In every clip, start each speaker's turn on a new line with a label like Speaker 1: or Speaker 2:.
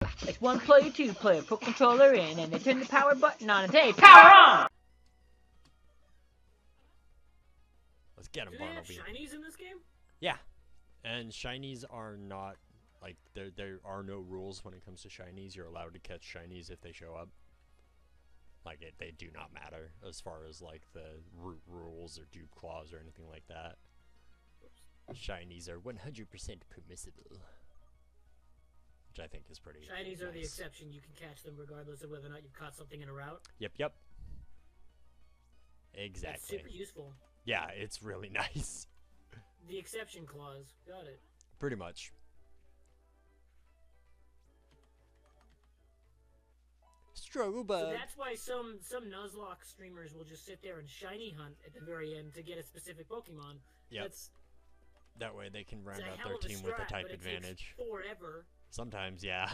Speaker 1: It's one player, two player, put controller in, and they turn the power button on and say, power on!
Speaker 2: Let's get him,
Speaker 3: Barnaby.
Speaker 2: Do they have
Speaker 3: shinies in this game?
Speaker 2: Yeah. And shinies are not, like, there are no rules when it comes to shinies. You're allowed to catch shinies if they show up. Like, they do not matter as far as, like, the root rules or dupe clause or anything like that. Shinies are 100% permissible. Which I think is pretty
Speaker 3: Shinies
Speaker 2: nice.
Speaker 3: are the exception. You can catch them regardless of whether or not you've caught something in a route.
Speaker 2: Yep. Exactly.
Speaker 3: That's super useful.
Speaker 2: Yeah, it's really nice.
Speaker 3: The exception clause. Got it.
Speaker 2: Pretty much.
Speaker 3: So that's why some Nuzlocke streamers will just sit there and shiny hunt at the very end to get a specific Pokemon.
Speaker 2: Yep. That way they can round out their team with a type advantage.
Speaker 3: It takes forever.
Speaker 2: Sometimes, yeah.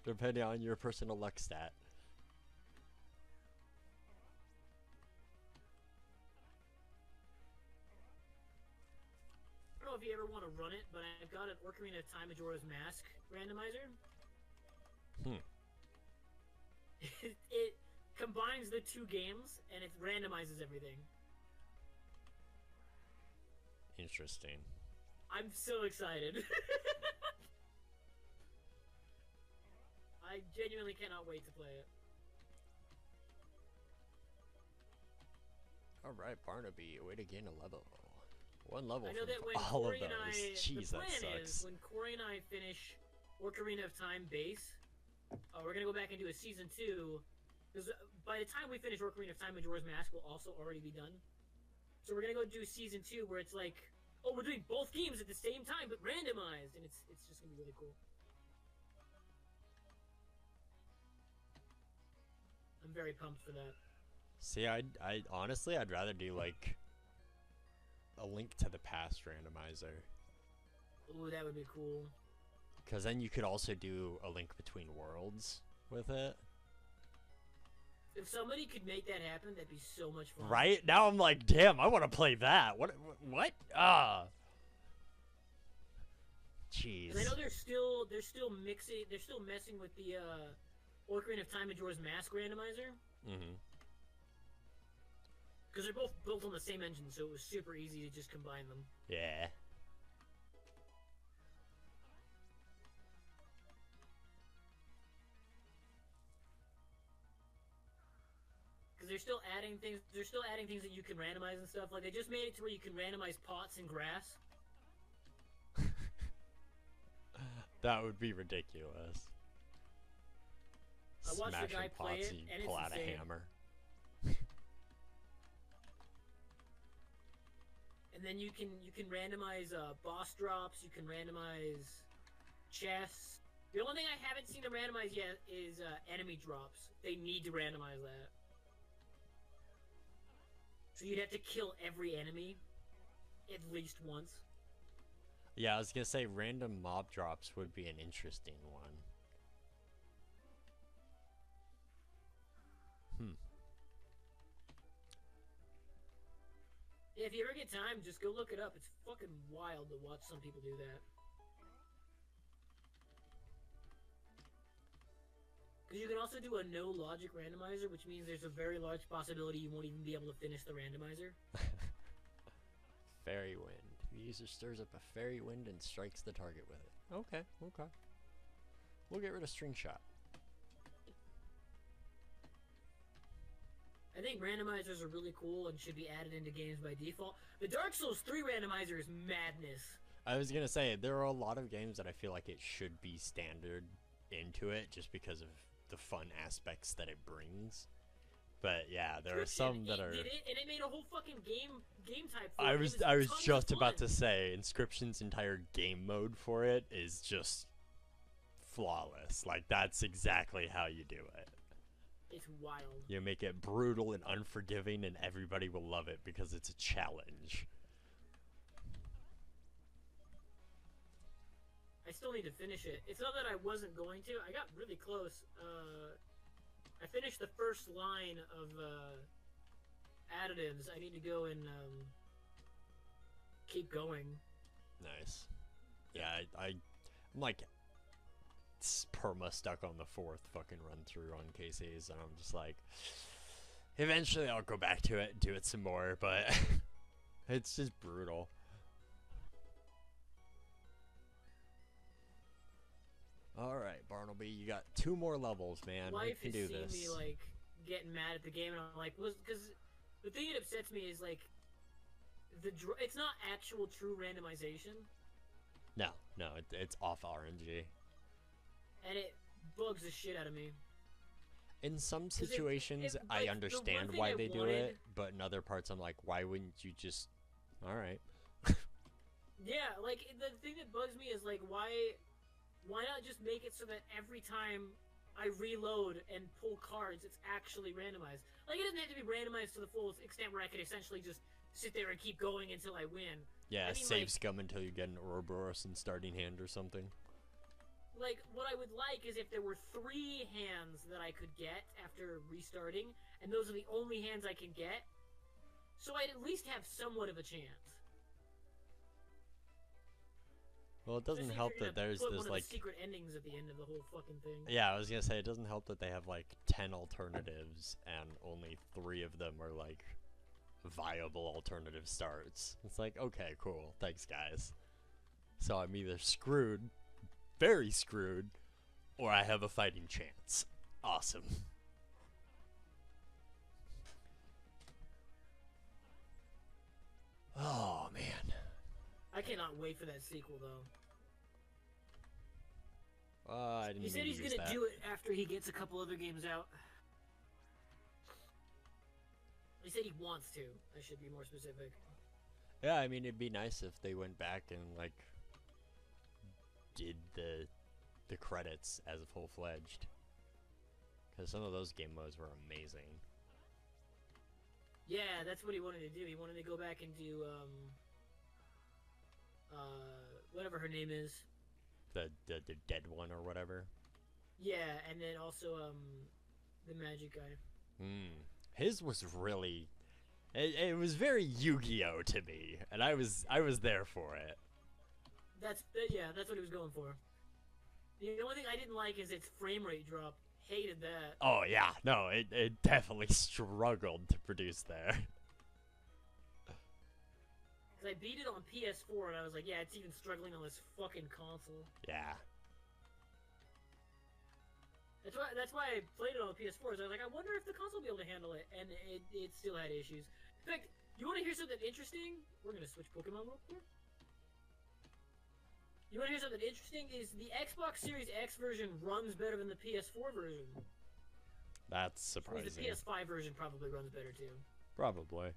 Speaker 2: Depending on your personal luck stat.
Speaker 3: I don't know if you ever want to run it, but I've got an Ocarina of Time Majora's Mask randomizer. It combines the two games, and it randomizes everything.
Speaker 2: Interesting.
Speaker 3: I'm so excited. I genuinely cannot wait to play it.
Speaker 2: Alright, Barnaby, way to gain a level. One level
Speaker 3: I know that when
Speaker 2: all
Speaker 3: Corey
Speaker 2: of those. Jeez,
Speaker 3: the
Speaker 2: that
Speaker 3: plan
Speaker 2: sucks.
Speaker 3: is when Corey and I finish Ocarina of Time base, we're gonna go back and do a season 2. Because by the time we finish Ocarina of Time, Majora's Mask will also already be done. So we're gonna go do season 2, where it's like, oh, we're doing both games at the same time, but randomized, and it's just gonna be really cool. I'm very pumped for that.
Speaker 2: See, I honestly, I'd rather do like a Link to the Past randomizer.
Speaker 3: Ooh, that would be cool.
Speaker 2: Because then you could also do a Link Between Worlds with it.
Speaker 3: If somebody could make that happen, that'd be so much fun.
Speaker 2: Right? Now I'm like, damn, I want to play that. What? Jeez.
Speaker 3: I know they're still messing with the Ocarina of Time Majora's Mask randomizer.
Speaker 2: Mm-hmm.
Speaker 3: Because they're both built on the same engine, so it was super easy to just combine them.
Speaker 2: Yeah.
Speaker 3: Because they're still adding things. They're still adding things that you can randomize and stuff. Like they just made it to where you can randomize pots and grass.
Speaker 2: That would be ridiculous.
Speaker 3: I watched
Speaker 2: Smashing
Speaker 3: the guy play
Speaker 2: pots
Speaker 3: it,
Speaker 2: and you
Speaker 3: and
Speaker 2: pull
Speaker 3: it's
Speaker 2: out a
Speaker 3: insane.
Speaker 2: hammer.
Speaker 3: And then you can randomize boss drops. You can randomize chests. The only thing I haven't seen to randomize yet is enemy drops. They need to randomize that. So you'd have to kill every enemy at least once.
Speaker 2: Yeah, I was gonna say random mob drops would be an interesting one.
Speaker 3: Yeah, if you ever get time, just go look it up. It's fucking wild to watch some people do that. Because you can also do a no logic randomizer, which means there's a very large possibility you won't even be able to finish the randomizer.
Speaker 2: Fairy wind. The user stirs up a fairy wind and strikes the target with it. Okay. We'll get rid of string shot.
Speaker 3: I think randomizers are really cool and should be added into games by default. The Dark Souls 3 randomizer is madness.
Speaker 2: I was gonna say, there are a lot of games that I feel like it should be standard into it just because of the fun aspects that it brings. But yeah, there are some that are...
Speaker 3: And it made a whole fucking game type for
Speaker 2: I
Speaker 3: it.
Speaker 2: was just about to say, Inscription's entire game mode for it is just flawless. Like, that's exactly how you do it.
Speaker 3: It's wild.
Speaker 2: You make it brutal and unforgiving, and everybody will love it because it's a challenge.
Speaker 3: I still need to finish it. It's not that I wasn't going to. I got really close. I finished the first line of additives. I need to go and keep going.
Speaker 2: Nice. Yeah, I'm like perma stuck on the 4th fucking run through on KCs, and I'm just like, eventually I'll go back to it and do it some more, but it's just brutal. Alright, Barnaby, you got 2 more levels, man.
Speaker 3: Life
Speaker 2: We can
Speaker 3: has
Speaker 2: do
Speaker 3: seen
Speaker 2: this.
Speaker 3: me like getting mad at the game, and I'm like, because the thing that upsets me is like it's not actual true randomization.
Speaker 2: No, it's off RNG.
Speaker 3: And it bugs the shit out of me.
Speaker 2: In some situations, I
Speaker 3: like,
Speaker 2: understand why they do it, but in other parts, I'm like, why wouldn't you just... Alright.
Speaker 3: Yeah, like, the thing that bugs me is, like, why not just make it so that every time I reload and pull cards, it's actually randomized? Like, it doesn't have to be randomized to the full extent where I could essentially just sit there and keep going until I win.
Speaker 2: Yeah,
Speaker 3: I mean,
Speaker 2: save
Speaker 3: like,
Speaker 2: scum until you get an Ouroboros in starting hand or something.
Speaker 3: Like, what I would like is if there were 3 hands that I could get after restarting, and those are the only hands I can get, so I'd at least have somewhat of a chance.
Speaker 2: Well, it doesn't help that there's
Speaker 3: put
Speaker 2: this,
Speaker 3: one of
Speaker 2: like...
Speaker 3: the secret endings at the end of the whole fucking thing.
Speaker 2: Yeah, I was gonna say, it doesn't help that they have, like, 10 alternatives, and only 3 of them are, like, viable alternative starts. It's like, okay, cool, thanks, guys. So I'm either screwed, very screwed, or I have a fighting chance. Awesome. Oh, man.
Speaker 3: I cannot wait for that sequel, though.
Speaker 2: I didn't
Speaker 3: He said
Speaker 2: mean
Speaker 3: he's
Speaker 2: to use
Speaker 3: gonna
Speaker 2: that.
Speaker 3: do it after he gets a couple other games out. He said he wants to. I should be more specific.
Speaker 2: Yeah, I mean, it'd be nice if they went back and, like, did the credits as full-fledged. Because some of those game modes were amazing.
Speaker 3: Yeah, that's what he wanted to do. He wanted to go back and do, whatever her name is.
Speaker 2: The dead one or whatever.
Speaker 3: Yeah, and then also, the magic guy.
Speaker 2: His was really... It was very Yu-Gi-Oh! To me, and I was there for it.
Speaker 3: Yeah, that's what he was going for. The only thing I didn't like is its frame rate drop. Hated that.
Speaker 2: Oh yeah, no, it definitely struggled to produce there.
Speaker 3: Cause I beat it on PS4 and I was like, yeah, it's even struggling on this fucking console.
Speaker 2: Yeah.
Speaker 3: That's why I played it on PS4. Is I was like, I wonder if the console will be able to handle it, and it still had issues. In fact, you want to hear something interesting? We're gonna switch Pokemon real quick. You want to hear something interesting? Is the Xbox Series X version runs better than the PS4 version?
Speaker 2: That's surprising.
Speaker 3: The PS5 version probably runs better too.
Speaker 2: Probably.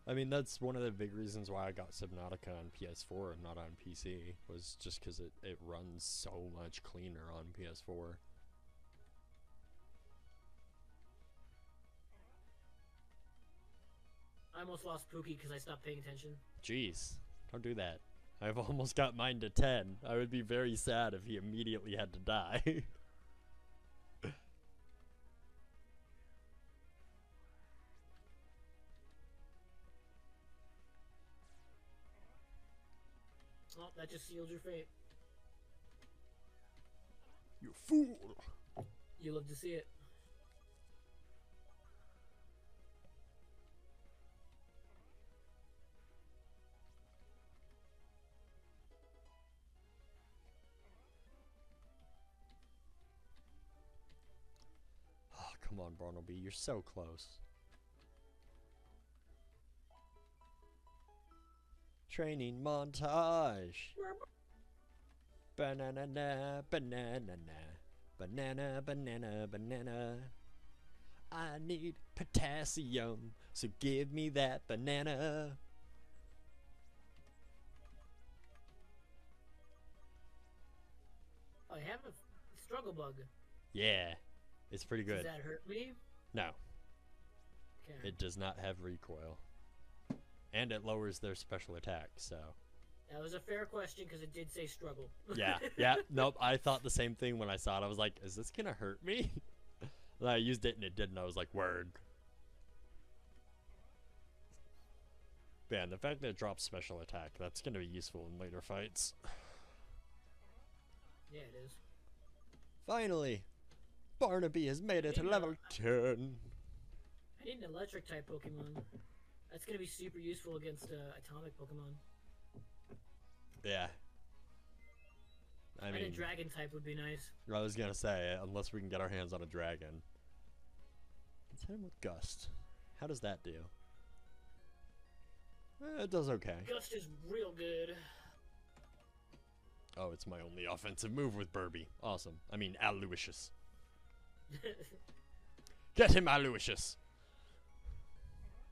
Speaker 2: I mean, that's one of the big reasons why I got Subnautica on PS4 and not on PC, was just because it runs so much cleaner on PS4.
Speaker 3: I almost lost Pookie because I stopped paying attention.
Speaker 2: Jeez, don't do that. I've almost got mine to 10. I would be very sad if he immediately had to die.
Speaker 3: Oh, that just sealed your fate.
Speaker 2: You fool!
Speaker 3: You love to see it.
Speaker 2: Oh, come on, Barnaby, you're so close. Training montage. Banana, banana, banana, banana, banana. I need potassium, so give me that banana.
Speaker 3: I have a struggle bug.
Speaker 2: Yeah, it's pretty good.
Speaker 3: Does that hurt me?
Speaker 2: No,
Speaker 3: Okay.
Speaker 2: it does not have recoil. And it lowers their special attack, so...
Speaker 3: That was a fair question because it did say struggle.
Speaker 2: Yeah, yeah, nope, I thought the same thing when I saw it. I was like, is this gonna hurt me? And I used it and it didn't. I was like, word. Man, the fact that it drops special attack, that's gonna be useful in later fights.
Speaker 3: Yeah, it is.
Speaker 2: Finally, Barnaby has made it to level 10.
Speaker 3: I need an electric type Pokemon. That's gonna be super useful against atomic Pokemon.
Speaker 2: Yeah. I
Speaker 3: And
Speaker 2: mean,
Speaker 3: a dragon type would be nice.
Speaker 2: I was gonna say, unless we can get our hands on a dragon. Let's hit him with Gust. How does that do? It does okay.
Speaker 3: Gust is real good.
Speaker 2: Oh, it's my only offensive move with Burby. Awesome. I mean, Aloysius. Get him, Aloysius!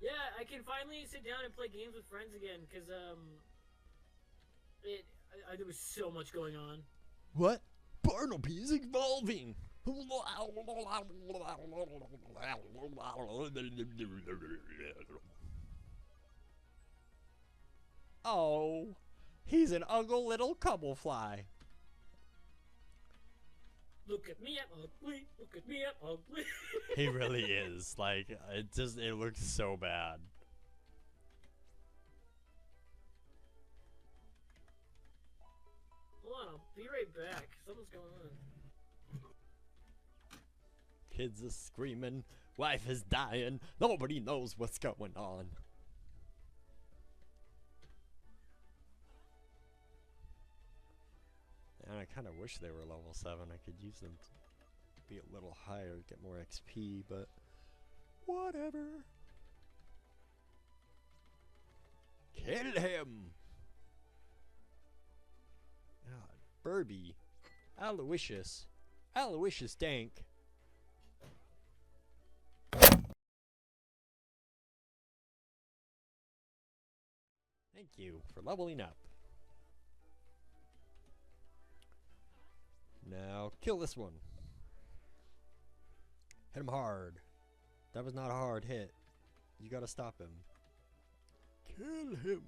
Speaker 3: Yeah, I can finally sit down and play games with friends again, because, there was so much going on.
Speaker 2: What? Barnaby is evolving! Oh, he's an ugly little cubblefly.
Speaker 3: Look at me, I'm ugly. Look at me, I'm ugly.
Speaker 2: He really is. Like, it looks so bad.
Speaker 3: Hold on, I'll be right back. Something's going on.
Speaker 2: Kids are screaming. Wife is dying. Nobody knows what's going on. And I kind of wish they were level 7. I could use them to be a little higher, get more XP, but whatever. Kill him! God, Burby. Aloysius. Aloysius Dank. Thank you for leveling up. Now, kill this one. Hit him hard. That was not a hard hit. You gotta stop him. Kill him.